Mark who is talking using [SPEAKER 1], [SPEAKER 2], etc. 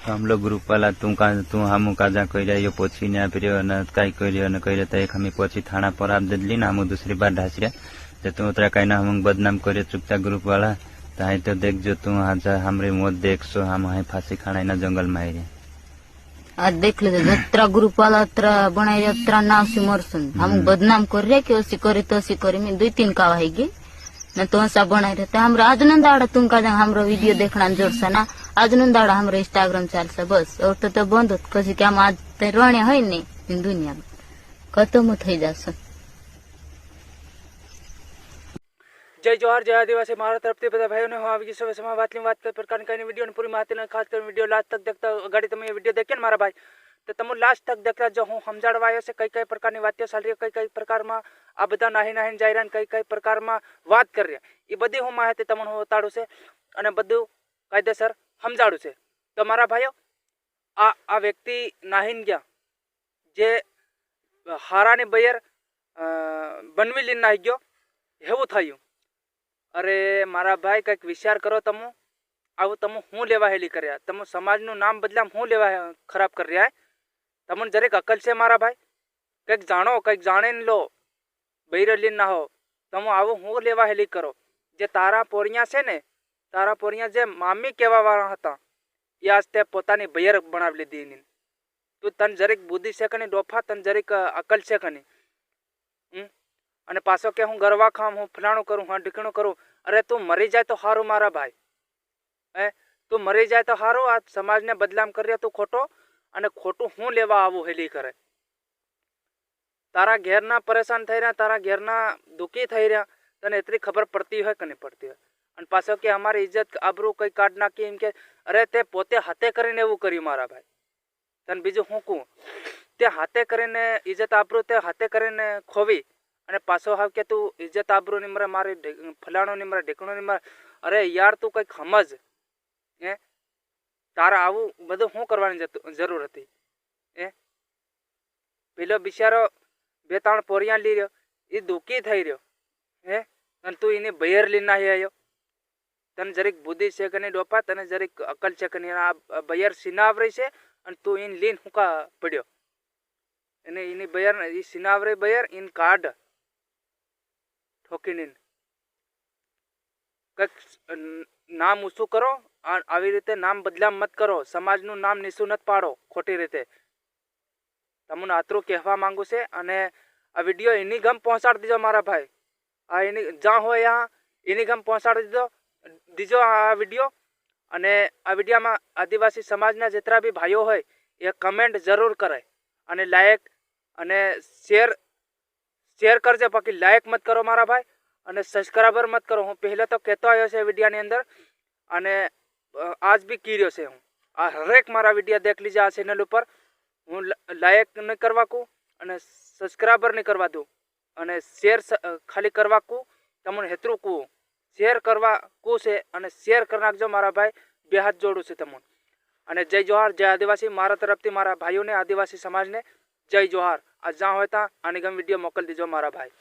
[SPEAKER 1] तो हम लोग ग्रुप वाला तू हम काजा कह यो पोछी ने आप कई कह तो एक हमें पोछी थाना पर आप दली ना हम दूसरी बार ढास रहा तू उतरा कहीं ना हम बदनाम करे चुपता ग्रुप वाला तो तो देख जो तू आज हमरे मौत देख सो हम वहीं फांसी खाना ना जंगल में आई
[SPEAKER 2] आज देख ले जत्रा ग्रुप वाला अत्रा बनाई अत्रा नाव से मरसन हम बदनाम कर रहे कि ओसी करे तो ओसी करे मैं 2-3 का वाहेगी न तो ऐसा बनाई रहते हमरा आज न दाड़ा तुम का हमरो वीडियो देखना जोड़सा ना आज न दाड़ा हमरो इंस्टाग्राम चलसा बस और तो बंद होत कसी के हम आज ते रोणे है नहीं इन दुनिया में खत्म થઈ जासन।
[SPEAKER 3] जय जोहार जय आदिवासी मारा तरफ બધા ભાઈઓને હું આવી ગઈ સવે સમા વાતની વાત કર પ્રકારની કઈ વિડિયો પૂરી માહિતી ખાસ કરીને વિડિયો લાસ્ટ તક देखता गाड़ी તમે ये वीडियो देखे मारा भाई तो તમે लास्ट तक देखता जो હું સમજાડવા આવ્યો છે કઈ પ્રકારની વાતો ચાલી રહી કઈ પ્રકારમાં આ બધા નાહી નાહીને જઈ રહ્યા કઈ પ્રકારમાં વાત કરી રહ્યા એ બધી હું માહિતી તમને હું બતાડું છે અને બધું કાયદેસર સમજાડું છે। તો મારા ભાઈઓ આ વ્યક્તિ નાહીને ગયા જે હારાની બયર બનવી લઈને નાહી ગયો એવું થયું। अरे मारा भाई कईक विचार करो तमु आव तमु हूँ लेवा हेली कर तमु समाजनु नाम बदला हूँ लेवा खराब कर रहा है तमन जरेक अकल से मारा भाई कईक जानो कईक जाने लो बैरलीन ना हो तमु आव हूँ लेवा हेली करो जे तारा पोरिया से ने तारा पोरिया जे मामी कहवा वाला हता ये आज ते पोतानी बैर बनावी लीधी तू तन जरीक बुद्धि से कनी डोफा तन जरीक अकल से कनी અને પાછો કે હું ગરવા ખામ હું ફલાણું કરું હા ઢીકણું કરું અરે તું મરી જાય તો સારું મારા ભાઈ હે તું મરી જાય તો સારું આ સમાજને બદનામ કર્યા તું ખોટો અને ખોટું હું લેવા આવું હેલી કરે તારા ઘેરના પરેશાન થઈ રહ્યા તારા ઘેરના દુઃખી થઈ રહ્યા તને એટલી ખબર પડતી હોય કે નહીં પડતી હોય અને પાછો કે અમારી ઇજ્જત આબરૂ કઈ કાઢ નાખી એમ કે અરે તે પોતે હાથે કરીને એવું કર્યું મારા ભાઈ તને બીજું હું કહું તે હાથે કરીને ઇજ્જત આબરૂ તે હાથે કરીને ખોવી અને પાછો હાવ કે તું ઇજ્જત આબરૂ ની મરે મારી ફલાણો ની મરે ઢીકણો ની મરે અરે યાર તું કઈક સમજ હે તારા આવું બધું શું કરવાની જરૂર હતી હે પેલો બિચારો 2-3 પોરિયા લઈ રહ્યો એ દુઃખી થઈ રહ્યો હે અને તું એની બયર લઈને નાહી આવ્યો તને જરીક બુદ્ધિ છે કે નહીં ડોપા તને જરીક અકલ છે કે નહીં આ બયર સિનાવરી છે અને તું એને લઈને હુંકા પડ્યો એને એની બયર એ સિનાવરી બયર એને કાઢ ठोकीने नाम ऊँचू करो આવી રીતે नाम बदलाम मत करो समाजનું नाम નીચું मत पाड़ो खोटी रीते तमने आतरू कहवा मांगू से अने आ विडियो एनी गम पहुँचाड़ दीजो मारा भाई आ एनी जहाँ हो यहाँ एनी गम पहुँचाड़ दीजो आ विडियो अने आ विडियो में आदिवासी समाजना जेतरा भी भाईओ होय ए कमेंट जरूर करे अने लाइक अने शेर करजे बाकी लाइक मत करो मारा भाई अने सब्सक्राइबर मत करो हूँ पहले तो कहतो आयो छे विडियो नी अंदर अने आज भी कीर्यो छे हूँ आ हरेक मारा विडियो देख लीजिए आ चेनल पर हूँ लाइक नहीं करवा को अने सब्सक्राइबर नहीं करवा दूँ अने शेर खाली करवा को तमने हेतरू को शेर करवा को से अने शेर कर नाखजो मारा भाई 2 हाथ जोड़ू छे तमने अने जय जोहार जय आदिवासी मारा तरफथी मारा भाईओ ने आदिवासी समाज ने जय जोहार। आज जहाँ होता आनी गम विडियो मोकल दीजो मारा भाई।